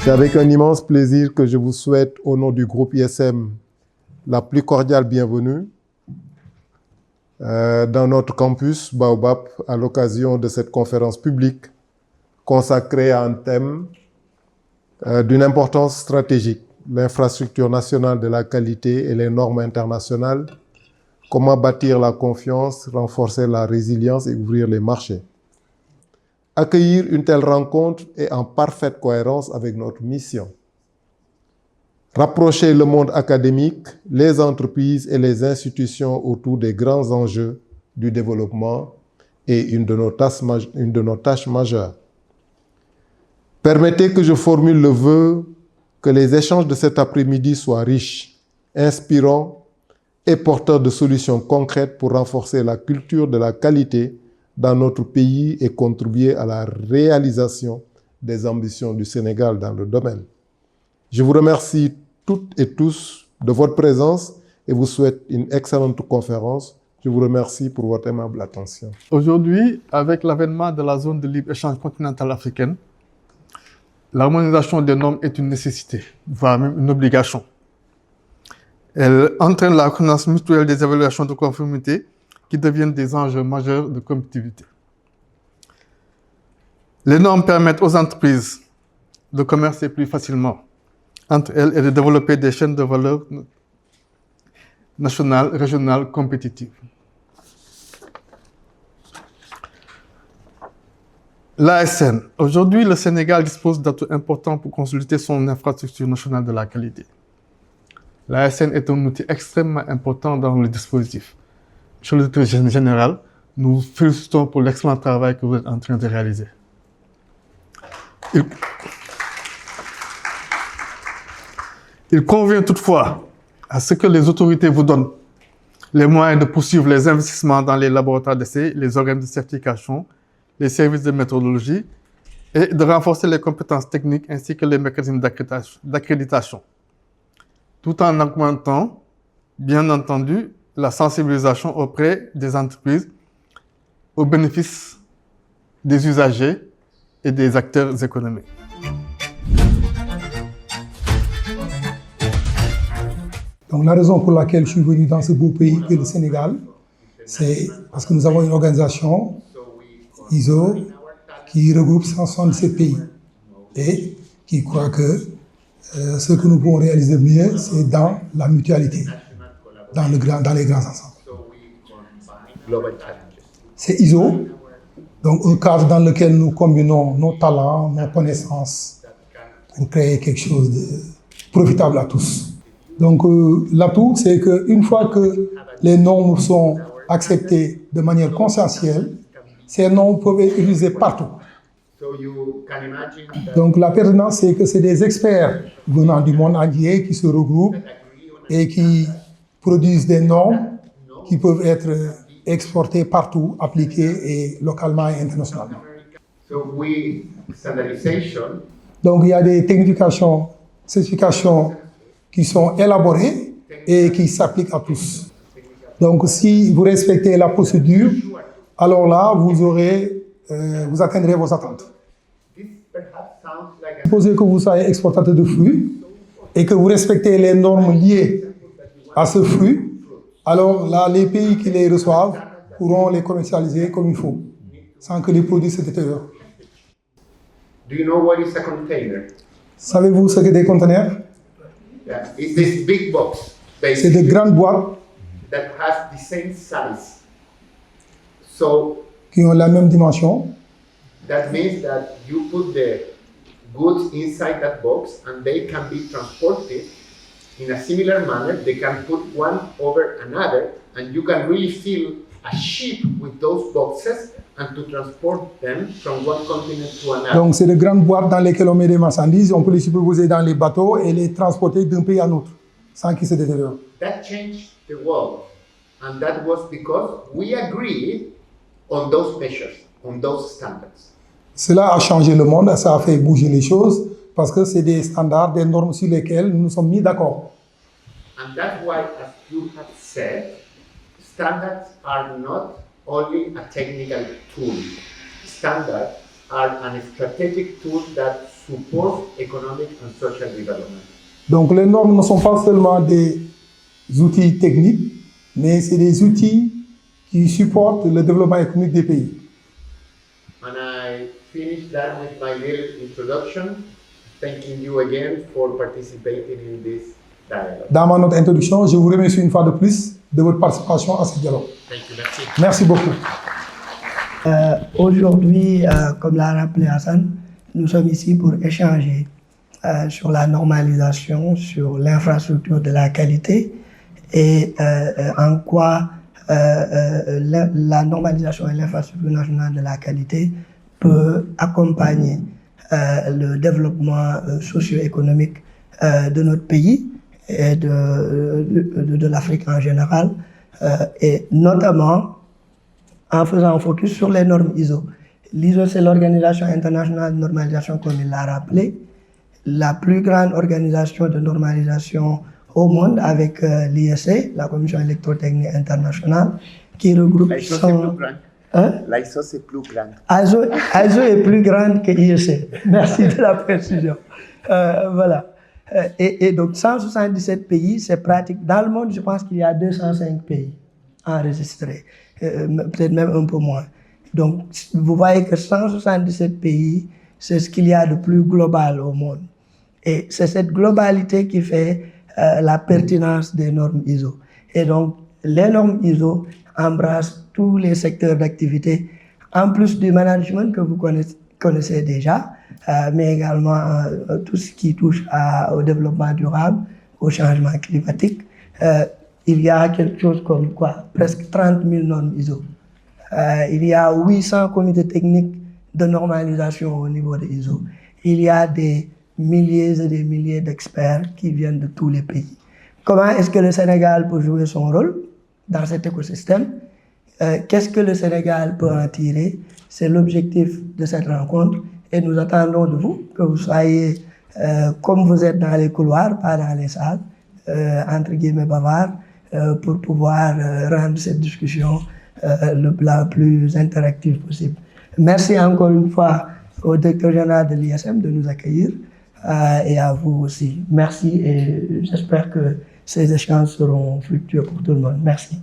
C'est avec un immense plaisir que je vous souhaite, au nom du groupe ISM, la plus cordiale bienvenue dans notre campus Baobab à l'occasion de cette conférence publique consacrée à un thème d'une importance stratégique, l'infrastructure nationale de la qualité et les normes internationales, comment bâtir la confiance, renforcer la résilience et ouvrir les marchés. Accueillir une telle rencontre est en parfaite cohérence avec notre mission. Rapprocher le monde académique, les entreprises et les institutions autour des grands enjeux du développement est une de nos tâches majeures. Permettez que je formule le vœu que les échanges de cet après-midi soient riches, inspirants et porteurs de solutions concrètes pour renforcer la culture de la qualité dans notre pays et contribuer à la réalisation des ambitions du Sénégal dans le domaine. Je vous remercie toutes et tous de votre présence et vous souhaite une excellente conférence. Je vous remercie pour votre aimable attention. Aujourd'hui, avec l'avènement de la zone de libre-échange continentale africaine, l'harmonisation des normes est une nécessité, voire même une obligation. Elle entraîne la reconnaissance mutuelle des évaluations de conformité qui deviennent des enjeux majeurs de compétitivité. Les normes permettent aux entreprises de commercer plus facilement entre elles et de développer des chaînes de valeur nationales, régionales, compétitives. L'ASN. Aujourd'hui, le Sénégal dispose d'atouts importants pour consolider son infrastructure nationale de la qualité. L'ASN est un outil extrêmement important dans le dispositif. Monsieur le directeur général, nous vous félicitons pour l'excellent travail que vous êtes en train de réaliser. Il convient toutefois à ce que les autorités vous donnent les moyens de poursuivre les investissements dans les laboratoires d'essai, les organes de certification, les services de méthodologie et de renforcer les compétences techniques ainsi que les mécanismes d'accréditation, tout en augmentant, bien entendu, la sensibilisation auprès des entreprises au bénéfice des usagers et des acteurs économiques. Donc la raison pour laquelle je suis venu dans ce beau pays qu'est le Sénégal, c'est parce que nous avons une organisation ISO qui regroupe 167 pays et qui croit que ce que nous pouvons réaliser mieux, c'est dans la mutualité, dans les grands ensembles. C'est ISO, donc un cadre dans lequel nous combinons nos talents, nos connaissances pour créer quelque chose de profitable à tous. Donc l'atout, c'est qu'une fois que les normes sont acceptées de manière consensuelle, ces normes peuvent être utilisées partout. Donc la pertinence, c'est que c'est des experts venant du monde entier qui se regroupent et qui produisent des normes qui peuvent être exportées partout, appliquées et localement et internationalement. Donc il y a des certifications qui sont élaborées et qui s'appliquent à tous. Donc si vous respectez la procédure, alors là, vous atteindrez vos attentes. Supposez que vous soyez exportateur de fruits et que vous respectez les normes liées à ce fruit, alors là, les pays qui les reçoivent pourront les commercialiser comme il faut, sans que les produits se détériorent. Do you know what is a container? Savez-vous ce qu'est des conteneurs? Yeah, it's this big box. C'est de grandes boîtes that has the same size. So qui ont la même dimension. that means that you put the goods inside that box and they can be transported in a similar manner. They can put one over another and you can really fill a ship with those boxes and to transport them from one continent to another. Donc c'est de grandes boîtes dans lesquelles on met des marchandises, on peut les superposer dans les bateaux et les transporter d'un pays à un autre sans qu'ils se détériorent. That changed the world, and that was because we agreed on those measures, on those standards. Cela a changé le monde, ça a fait bouger les choses parce que c'est des standards, des normes sur lesquelles nous nous sommes mis d'accord. And that's why, as you have said, standards are not only a technical tool. Standards are a strategic tool that support economic and social development. Donc les normes ne sont pas seulement des outils techniques, mais c'est des outils qui supportent le développement économique des pays. And I finished that with my little introduction, thanking you again for participating in this dialogue. Dans ma note introduction, je vous remercie une fois de plus de votre participation à ce dialogue. Thank you, merci. Merci beaucoup. Aujourd'hui, comme l'a rappelé Hassan, nous sommes ici pour échanger sur la normalisation, sur l'infrastructure de la qualité et en quoi la normalisation et l'infrastructure nationale de la qualité peut accompagner le développement socio-économique de notre pays et de l'Afrique en général, et notamment en faisant un focus sur les normes ISO. L'ISO, c'est l'Organisation internationale de normalisation, comme il l'a rappelé, la plus grande organisation de normalisation au monde avec l'IEC, la Commission électrotechnique internationale, qui regroupe... L'ISO, c'est plus grand. Hein? L'ISO, c'est plus grand. ISO est plus grande que l'IEC. Merci de la précision. Voilà. Et donc 177 pays, c'est pratique. Dans le monde, je pense qu'il y a 205 pays enregistrés, peut-être même un peu moins. Donc vous voyez que 177 pays, c'est ce qu'il y a de plus global au monde. Et c'est cette globalité qui fait la pertinence des normes ISO. Et donc les normes ISO embrassent tous les secteurs d'activité, en plus du management que vous connaissez déjà, mais également tout ce qui touche au développement durable, au changement climatique. Il y a quelque chose comme presque 30 000 normes ISO. Il y a 800 comités techniques de normalisation au niveau de ISO. Il y a des milliers et des milliers d'experts qui viennent de tous les pays. Comment est-ce que le Sénégal peut jouer son rôle dans cet écosystème? Qu'est-ce que le Sénégal peut en tirer? C'est l'objectif de cette rencontre. Et nous attendons de vous que vous soyez, comme vous êtes dans les couloirs, pas dans les salles, entre guillemets bavards, pour pouvoir rendre cette discussion la plus interactive possible. Merci encore une fois au directeur général de l'ISM de nous accueillir et à vous aussi. Merci et j'espère que ces échanges seront fructueux pour tout le monde. Merci.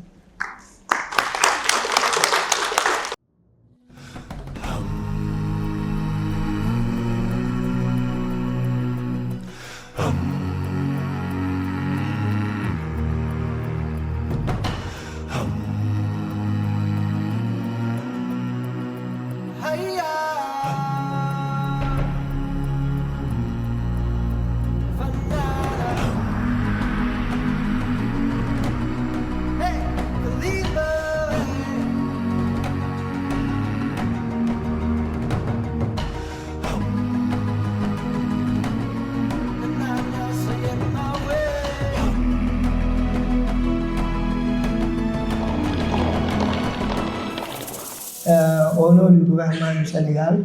Au nom du gouvernement du Sénégal,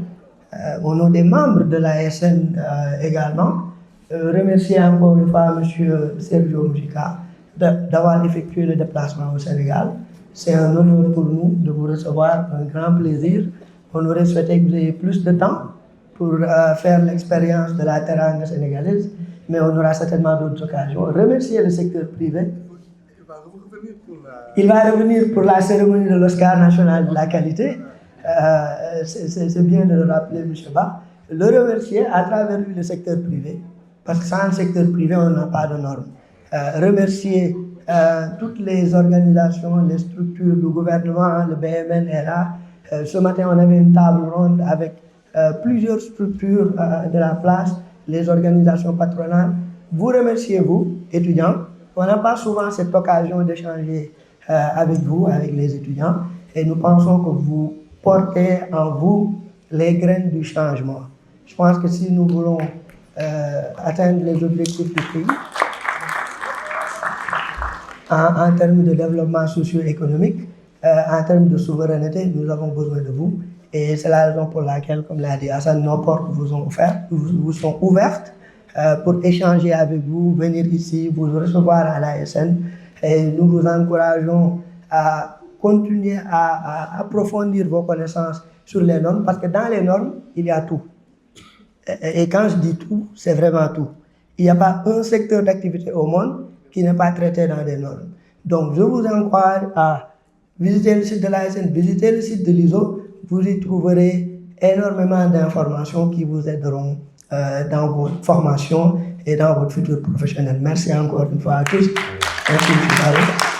au nom des membres de l'ASN également, remercier encore une fois M. Sergio Mujica d'avoir effectué le déplacement au Sénégal. C'est un honneur pour nous de vous recevoir, un grand plaisir. On aurait souhaité que vous ayez plus de temps pour faire l'expérience de la teranga sénégalaise, mais on aura certainement d'autres occasions. Remercier le secteur privé. Il va revenir pour la cérémonie de l'Oscar national de la qualité. C'est bien de le rappeler, M. Ba. Le remercier à travers lui le secteur privé, parce que sans le secteur privé, on n'a pas de normes. Remercier toutes les organisations, les structures du gouvernement, le BMN est là. Ce matin, on avait une table ronde avec plusieurs structures de la place, les organisations patronales. Vous remerciez, vous, étudiants. On n'a pas souvent cette occasion d'échanger avec vous, avec les étudiants, et nous pensons que vous portez en vous les graines du changement. Je pense que si nous voulons atteindre les objectifs du pays, en termes de développement socio-économique, en termes de souveraineté, nous avons besoin de vous. Et c'est la raison pour laquelle, comme l'a dit Hassan, nos portes vous sont ouvertes pour échanger avec vous, venir ici, vous recevoir à l'ASN. Et nous vous encourageons à continuer à approfondir vos connaissances sur les normes, parce que dans les normes, il y a tout. Et quand je dis tout, c'est vraiment tout. Il n'y a pas un secteur d'activité au monde qui n'est pas traité dans des normes. Donc, je vous encourage à visiter le site de l'ASN, visiter le site de l'ISO. Vous y trouverez énormément d'informations qui vous aideront dans votre formation et dans votre futur professionnel. Merci encore une fois à tous. Merci, M. Barreau.